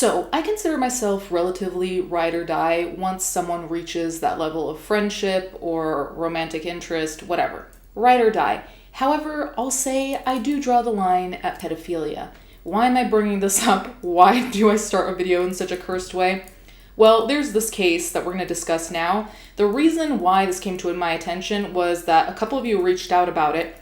So I consider myself relatively ride or die once someone reaches that level of friendship or romantic interest, whatever. Ride or die. However, I'll say I do draw the line at pedophilia. Why am I bringing this up? Why do I start a video in such a cursed way? Well, there's this case that we're going to discuss now. The reason why this came to my attention was that a couple of you reached out about it.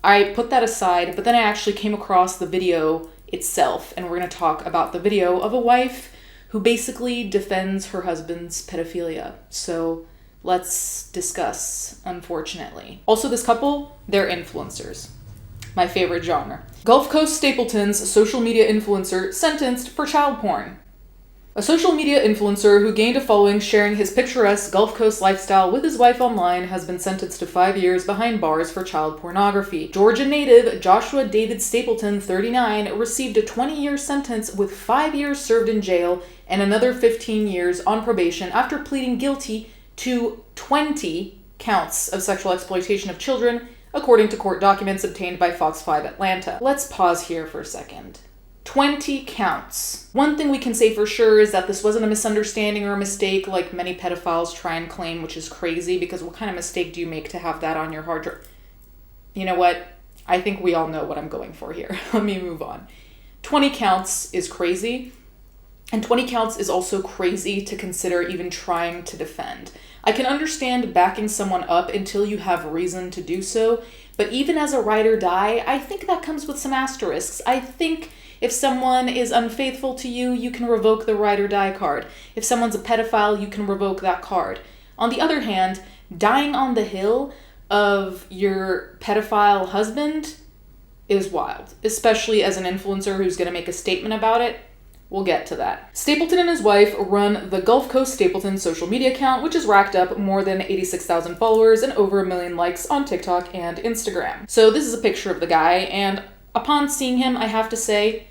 I put that aside, but then I actually came across the video itself, and we're going to talk about the video of a wife who basically defends her husband's pedophilia. So let's discuss, unfortunately. Also, this couple, they're influencers. My favorite genre. Gulf Coast Stapletons social media influencer sentenced for child porn. A social media influencer who gained a following sharing his picturesque Gulf Coast lifestyle with his wife online has been sentenced to 5 years behind bars for child pornography. Georgia native Joshua David Stapleton, 39, received a 20-year sentence with 5 years served in jail and another 15 years on probation after pleading guilty to 20 counts of sexual exploitation of children, according to court documents obtained by Fox 5 Atlanta. Let's pause here for a second. 20 counts. One thing we can say for sure is that this wasn't a misunderstanding or a mistake like many pedophiles try and claim, which is crazy because what kind of mistake do you make to have that on your hard drive? You know what? I think we all know what I'm going for here. Let me move on. 20 counts is crazy, and 20 counts is also crazy to consider even trying to defend. I can understand backing someone up until you have reason to do so, but even as a ride or die, I think that comes with some asterisks. I think if someone is unfaithful to you, you can revoke the ride or die card. If someone's a pedophile, you can revoke that card. On the other hand, dying on the hill of your pedophile husband is wild, especially as an influencer who's going to make a statement about it. We'll get to that. Stapleton and his wife run the Gulf Coast Stapleton social media account, which has racked up more than 86,000 followers and over 1 million likes on TikTok and Instagram. So this is a picture of the guy, and upon seeing him, I have to say,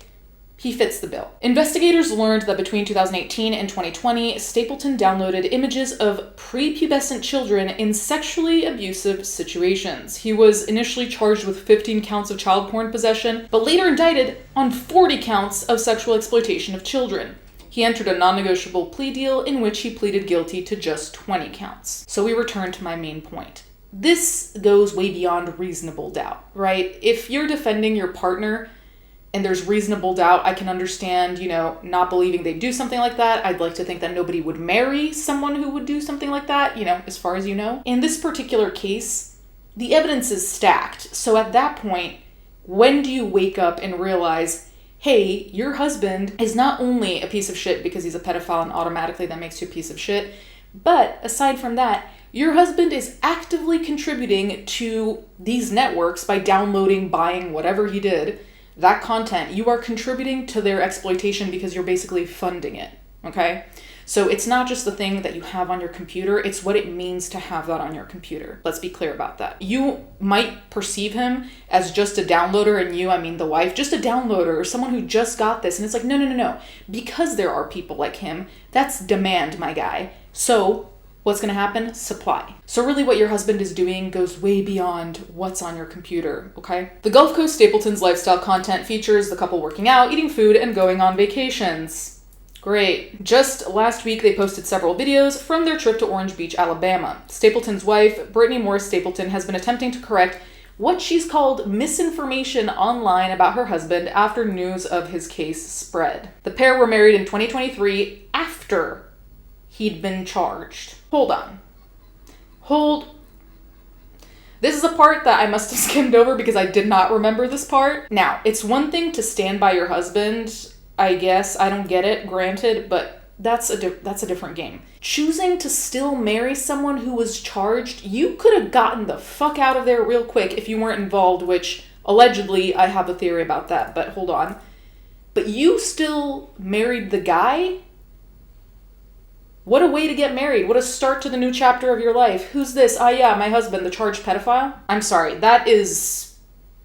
he fits the bill. Investigators learned that between 2018 and 2020, Stapleton downloaded images of prepubescent children in sexually abusive situations. He was initially charged with 15 counts of child porn possession, but later indicted on 40 counts of sexual exploitation of children. He entered a non-negotiable plea deal in which he pleaded guilty to just 20 counts. So we return to my main point. This goes way beyond reasonable doubt, right? If you're defending your partner and there's reasonable doubt, I can understand, not believing they'd do something like that. I'd like to think that nobody would marry someone who would do something like that, as far as you know. In this particular case, the evidence is stacked. So at that point, when do you wake up and realize, hey, your husband is not only a piece of shit because he's a pedophile and automatically that makes you a piece of shit, but aside from that, your husband is actively contributing to these networks by downloading, buying, whatever he did, that content. You are contributing to their exploitation because you're basically funding it, okay? So it's not just the thing that you have on your computer, it's what it means to have that on your computer. Let's be clear about that. You might perceive him as just a downloader, and I mean the wife, just a downloader or someone who just got this, and it's like, no. Because there are people like him, that's demand, my guy. So what's going to happen? Supply. So really what your husband is doing goes way beyond what's on your computer, okay? The Gulf Coast Stapletons lifestyle content features the couple working out, eating food, and going on vacations. Great. Just last week, they posted several videos from their trip to Orange Beach, Alabama. Stapleton's wife, Brittani Morris Stapleton, has been attempting to correct what she's called misinformation online about her husband after news of his case spread. The pair were married in 2023 after he'd been charged. Hold on. This is a part that I must have skimmed over because I did not remember this part. Now, it's one thing to stand by your husband, I guess. I don't get it, granted, but that's a different game. Choosing to still marry someone who was charged, you could have gotten the fuck out of there real quick if you weren't involved, which allegedly I have a theory about that, but hold on. But you still married the guy? What a way to get married. What a start to the new chapter of your life. Who's this? Yeah, my husband, the charged pedophile. I'm sorry, that is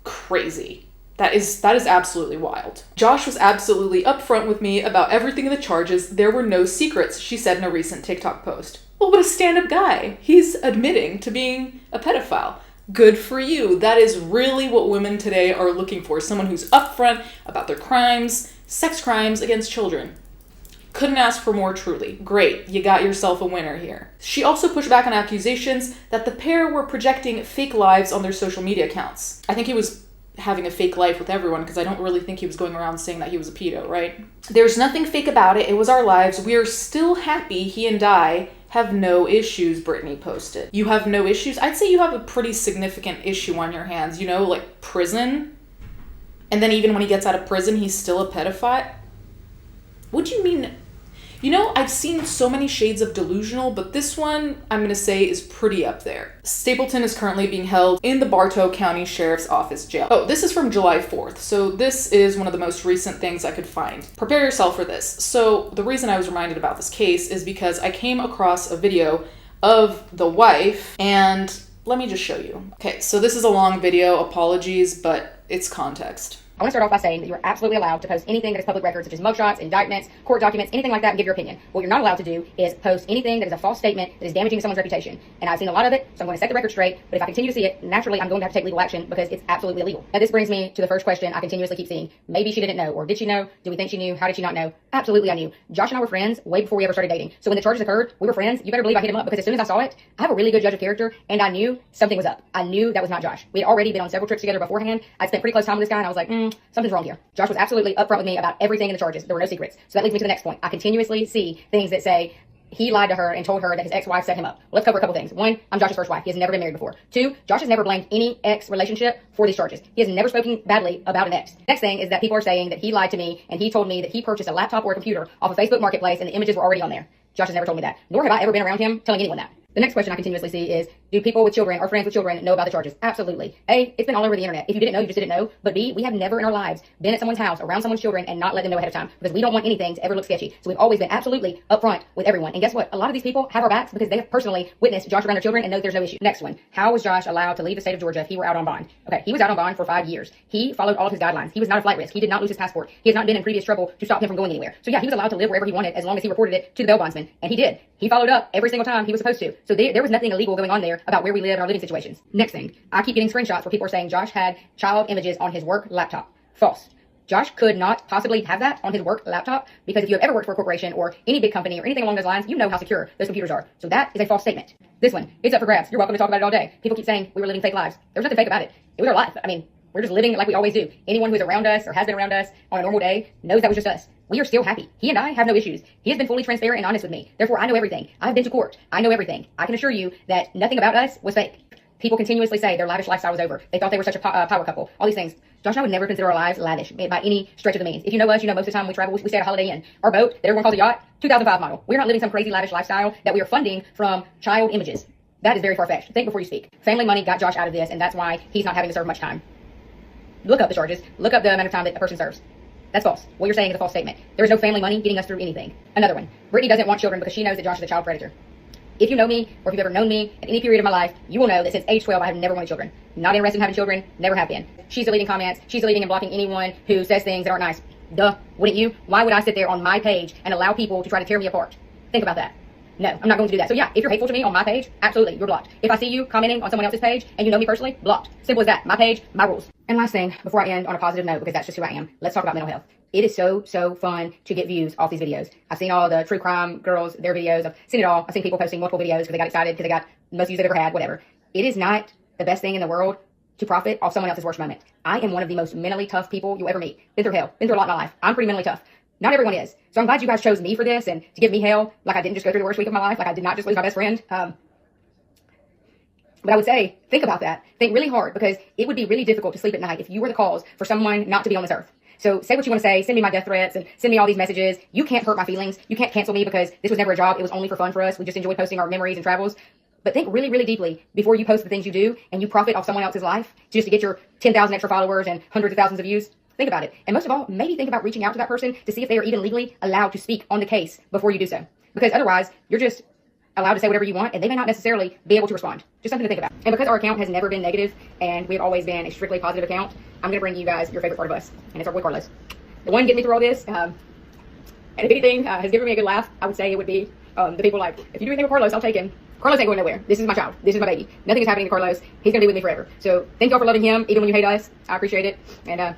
crazy. That is absolutely wild. Josh was absolutely upfront with me about everything in the charges. There were no secrets, she said in a recent TikTok post. Well, what a stand-up guy. He's admitting to being a pedophile. Good for you. That is really what women today are looking for. Someone who's upfront about their crimes, sex crimes against children. Couldn't ask for more, truly. Great, you got yourself a winner here. She also pushed back on accusations that the pair were projecting fake lives on their social media accounts. I think he was having a fake life with everyone, because I don't really think he was going around saying that he was a pedo, right? There's nothing fake about it. It was our lives. We are still happy he and I have no issues, Brittani posted. You have no issues? I'd say you have a pretty significant issue on your hands, you know, like prison. And then even when he gets out of prison, he's still a pedophile. What do you mean? You know, I've seen so many shades of delusional, but this one, I'm going to say, is pretty up there. Stapleton is currently being held in the Bartow County Sheriff's Office jail. Oh, this is from July 4th, so this is one of the most recent things I could find. Prepare yourself for this. So the reason I was reminded about this case is because I came across a video of the wife, and let me just show you. Okay, so this is a long video, apologies, but it's context. I want to start off by saying that you're absolutely allowed to post anything that is public record, such as mugshots, indictments, court documents, anything like that, and give your opinion. What you're not allowed to do is post anything that is a false statement that is damaging someone's reputation. And I've seen a lot of it, so I'm going to set the record straight, but if I continue to see it, naturally I'm going to have to take legal action because it's absolutely illegal. Now this brings me to the first question I continuously keep seeing. Maybe she didn't know, or did she know? Do we think she knew? How did she not know? Absolutely I knew. Josh and I were friends way before we ever started dating. So when the charges occurred, we were friends. You better believe I hit him up, because as soon as I saw it, I have a really good judge of character, and I knew something was up. I knew that was not Josh. We had already been on several trips together beforehand. I'd spent pretty close time with this guy, and I was like, something's wrong here. Josh was absolutely upfront with me about everything in the charges. There were no secrets. So that leads me to the next point. I continuously see things that say he lied to her and told her that his ex-wife set him up. Let's cover a couple things. One, I'm Josh's first wife. He has never been married before. Two, Josh has never blamed any ex relationship for these charges. He has never spoken badly about an ex. Next thing is that people are saying that he lied to me and he told me that he purchased a laptop or a computer off of Facebook Marketplace and the images were already on there. Josh has never told me that. Nor have I ever been around him telling anyone that. The next question I continuously see is, do people with children or friends with children know about the charges? Absolutely. A, it's been all over the internet. If you didn't know, you just didn't know. But B, we have never in our lives been at someone's house around someone's children and not let them know ahead of time, because we don't want anything to ever look sketchy. So we've always been absolutely upfront with everyone. And guess what? A lot of these people have our backs because they have personally witnessed Josh around their children and know there's no issue. Next one. How was Josh allowed to leave the state of Georgia if he were out on bond? Okay, he was out on bond for 5 years. He followed all of his guidelines. He was not a flight risk. He did not lose his passport. He has not been in previous trouble to stop him from going anywhere. So yeah, he was allowed to live wherever he wanted as long as he reported it to the bail bondsman. And he did. He followed up every single time he was supposed to. So there was nothing illegal going on there about where we live and our living situations. Next thing, I keep getting screenshots where people are saying Josh had child images on his work laptop. False. Josh could not possibly have that on his work laptop, because if you have ever worked for a corporation or any big company or anything along those lines, you know how secure those computers are. So that is a false statement. This one, it's up for grabs. You're welcome to talk about it all day. People keep saying we were living fake lives. There was nothing fake about it. It was our life. I mean, we're just living like we always do. Anyone who's around us or has been around us on a normal day knows that was just us. We are still happy. He and I have no issues. He has been fully transparent and honest with me. Therefore, I know everything. I've been to court. I know everything. I can assure you that nothing about us was fake. People continuously say their lavish lifestyle was over. They thought they were such a power couple. All these things. Josh and I would never consider our lives lavish by any stretch of the means. If you know us, you know most of the time we travel, we stay at a Holiday Inn. Our boat that everyone calls a yacht, 2005 model. We're not living some crazy lavish lifestyle that we are funding from child images. That is very far-fetched. Think before you speak. Family money got Josh out of this, and that's why he's not having to serve much time. Look up the charges. Look up the amount of time that a person serves. That's false. What you're saying is a false statement. There is no family money getting us through anything. Another one. Brittani doesn't want children because she knows that Josh is a child predator. If you know me, or if you've ever known me at any period of my life, you will know that since age 12, I have never wanted children. Not interested in having children, never have been. She's deleting comments. She's deleting and blocking anyone who says things that aren't nice. Duh, wouldn't you? Why would I sit there on my page and allow people to try to tear me apart? Think about that. No, I'm not going to do that. So yeah, if you're hateful to me on my page, absolutely, you're blocked. If I see you commenting on someone else's page and you know me personally, blocked. Simple as that. My page, my rules. And last thing, before I end on a positive note, because that's just who I am, let's talk about mental health. It is so fun to get views off these videos. I've seen all the true crime girls, their videos. I've seen it all. I've seen people posting multiple videos because they got excited, because they got the most views they've ever had, whatever. It is not the best thing in the world to profit off someone else's worst moment. I am one of the most mentally tough people you'll ever meet. Been through hell. Been through a lot in my life. I'm pretty mentally tough. Not everyone is. So I'm glad you guys chose me for this and to give me hell. Like I didn't just go through the worst week of my life. Like I did not just lose my best friend. But I would say, think about that. Think really hard, because it would be really difficult to sleep at night if you were the cause for someone not to be on this earth. So say what you want to say, send me my death threats, and send me all these messages. You can't hurt my feelings. You can't cancel me, because this was never a job. It was only for fun for us. We just enjoyed posting our memories and travels. But think really deeply before you post the things you do and you profit off someone else's life just to get your 10,000 extra followers and hundreds of thousands of views. Think about it. And most of all, maybe think about reaching out to that person to see if they are even legally allowed to speak on the case before you do so. Because otherwise, you're just allowed to say whatever you want, and they may not necessarily be able to respond. Just something to think about. And because our account has never been negative, and we've always been a strictly positive account, I'm going to bring you guys your favorite part of us, and it's our boy Carlos. The one getting me through all this, and if anything has given me a good laugh, I would say it would be the people like, if you do anything with Carlos, I'll take him. Carlos ain't going nowhere. This is my child. This is my baby. Nothing is happening to Carlos. He's going to be with me forever. So thank y'all for loving him, even when you hate us. I appreciate it. And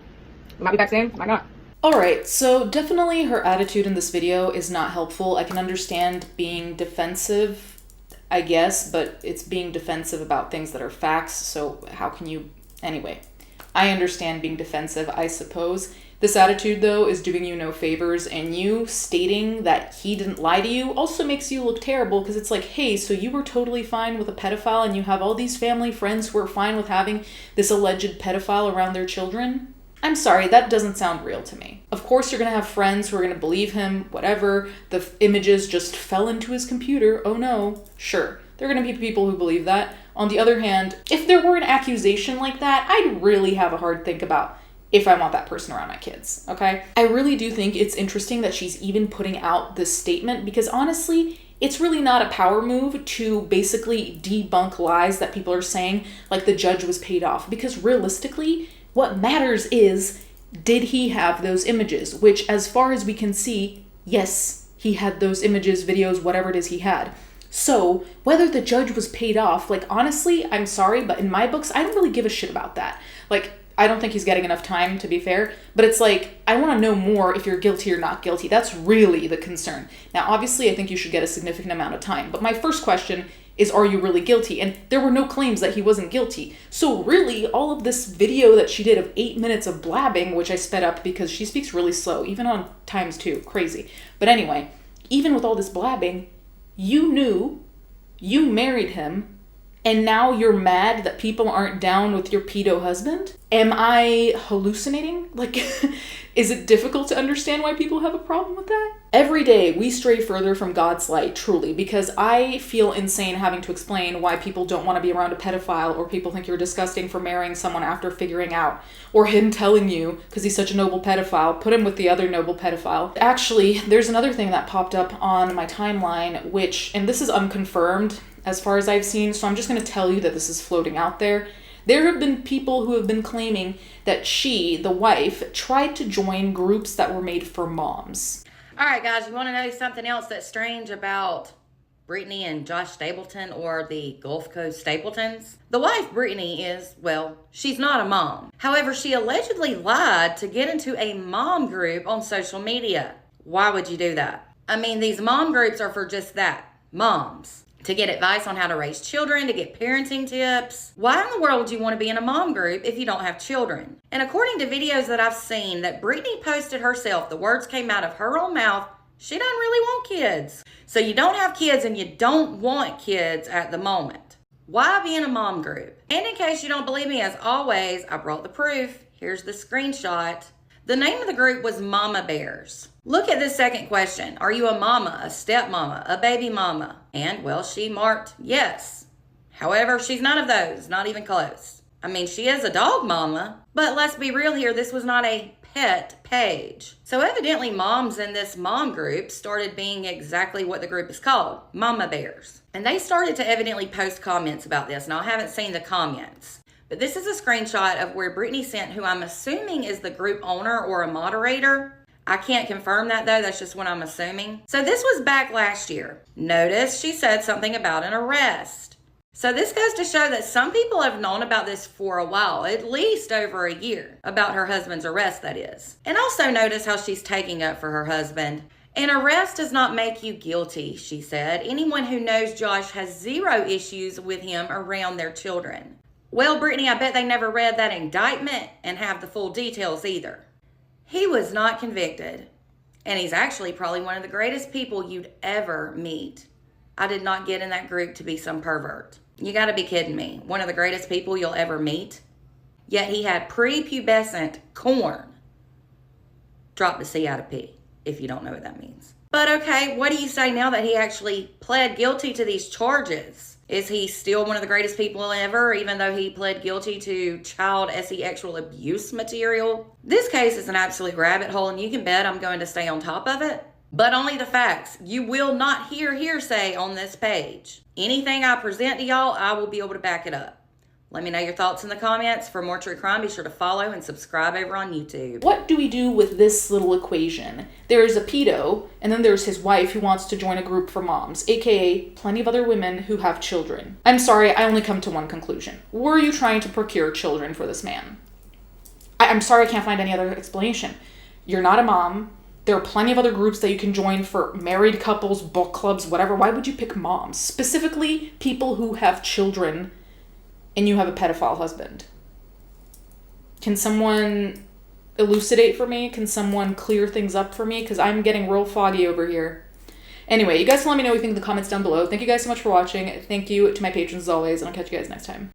we might be back soon. Might not. Alright, so definitely her attitude in this video is not helpful. I can understand being defensive, I guess, but it's being defensive about things that are facts, so how can you... Anyway, I understand being defensive, I suppose. This attitude, though, is doing you no favors, and you stating that he didn't lie to you also makes you look terrible, because it's like, hey, so you were totally fine with a pedophile, and you have all these family friends who are fine with having this alleged pedophile around their children? I'm sorry, that doesn't sound real to me. Of course you're gonna have friends who are gonna believe him, whatever, the images just fell into his computer, oh no. Sure, there are gonna be people who believe that. On the other hand, if there were an accusation like that, I'd really have a hard think about if I want that person around my kids, okay? I really do think it's interesting that she's even putting out this statement, because honestly, it's really not a power move to basically debunk lies that people are saying, like the judge was paid off, because realistically, what matters is, did he have those images? Which, as far as we can see, yes, he had those images, videos, whatever it is he had. So, whether the judge was paid off, like, honestly, I'm sorry, but in my books, I don't really give a shit about that. Like, I don't think he's getting enough time, to be fair, but it's like, I want to know more if you're guilty or not guilty. That's really the concern. Now, obviously, I think you should get a significant amount of time, but my first question is, are you really guilty? And there were no claims that he wasn't guilty. So really, all of this video that she did of 8 minutes of blabbing, which I sped up because she speaks really slow, even on ×2, crazy. But anyway, even with all this blabbing, you knew, you married him, and now you're mad that people aren't down with your pedo husband? Am I hallucinating? Like, is it difficult to understand why people have a problem with that? Every day we stray further from God's light, truly, because I feel insane having to explain why people don't want to be around a pedophile, or people think you're disgusting for marrying someone after figuring out, or him telling you, because he's such a noble pedophile, put him with the other noble pedophile. Actually, there's another thing that popped up on my timeline, which, and this is unconfirmed as far as I've seen, so I'm just going to tell you that this is floating out there. There have been people who have been claiming that she, the wife, tried to join groups that were made for moms. All right, guys, you want to know something else that's strange about Brittani and Josh Stapleton, or the Gulf Coast Stapletons? The wife, Brittani, is, well, she's not a mom. However, she allegedly lied to get into a mom group on social media. Why would you do that? I mean, these mom groups are for just that, moms. To get advice on how to raise children, to get parenting tips. Why in the world would you want to be in a mom group if you don't have children? And according to videos that I've seen that Brittani posted herself, the words came out of her own mouth, she doesn't really want kids. So you don't have kids and you don't want kids at the moment. Why be in a mom group? And in case you don't believe me, as always, I brought the proof. Here's the screenshot. The name of the group was Mama Bears. Look at this second question. Are you a mama, a stepmama, a baby mama? And, well, she marked yes. However, she's none of those, not even close. I mean, she is a dog mama, but let's be real here, this was not a pet page. So evidently moms in this mom group started being exactly what the group is called, Mama Bears. And they started to evidently post comments about this. Now, I haven't seen the comments, but this is a screenshot of where Brittani sent, who I'm assuming is the group owner or a moderator. I can't confirm that though, that's just what I'm assuming. So this was back last year. Notice she said something about an arrest. So this goes to show that some people have known about this for a while, at least over a year, about her husband's arrest, that is. And also notice how she's taking up for her husband. An arrest does not make you guilty, she said. Anyone who knows Josh has zero issues with him around their children. Well, Brittani, I bet they never read that indictment and have the full details either. He was not convicted, and he's actually probably one of the greatest people you'd ever meet. I did not get in that group to be some pervert. You gotta be kidding me. One of the greatest people you'll ever meet? Yet he had prepubescent corn. Drop the C out of P, if you don't know what that means. But okay, what do you say now that he actually pled guilty to these charges? Is he still one of the greatest people ever, even though he pled guilty to child sexual abuse material? This case is an absolute rabbit hole, and you can bet I'm going to stay on top of it. But only the facts. You will not hear hearsay on this page. Anything I present to y'all, I will be able to back it up. Let me know your thoughts in the comments. For more true crime, be sure to follow and subscribe over on YouTube. What do we do with this little equation? There is a pedo, and then there's his wife who wants to join a group for moms, aka plenty of other women who have children. I'm sorry, I only come to one conclusion. Were you trying to procure children for this man? I'm sorry, I can't find any other explanation. You're not a mom. There are plenty of other groups that you can join for married couples, book clubs, whatever. Why would you pick moms? Specifically, people who have children and you have a pedophile husband. Can someone elucidate for me? Can someone clear things up for me? Because I'm getting real foggy over here. Anyway, you guys can let me know what you think in the comments down below. Thank you guys so much for watching. Thank you to my patrons as always, and I'll catch you guys next time.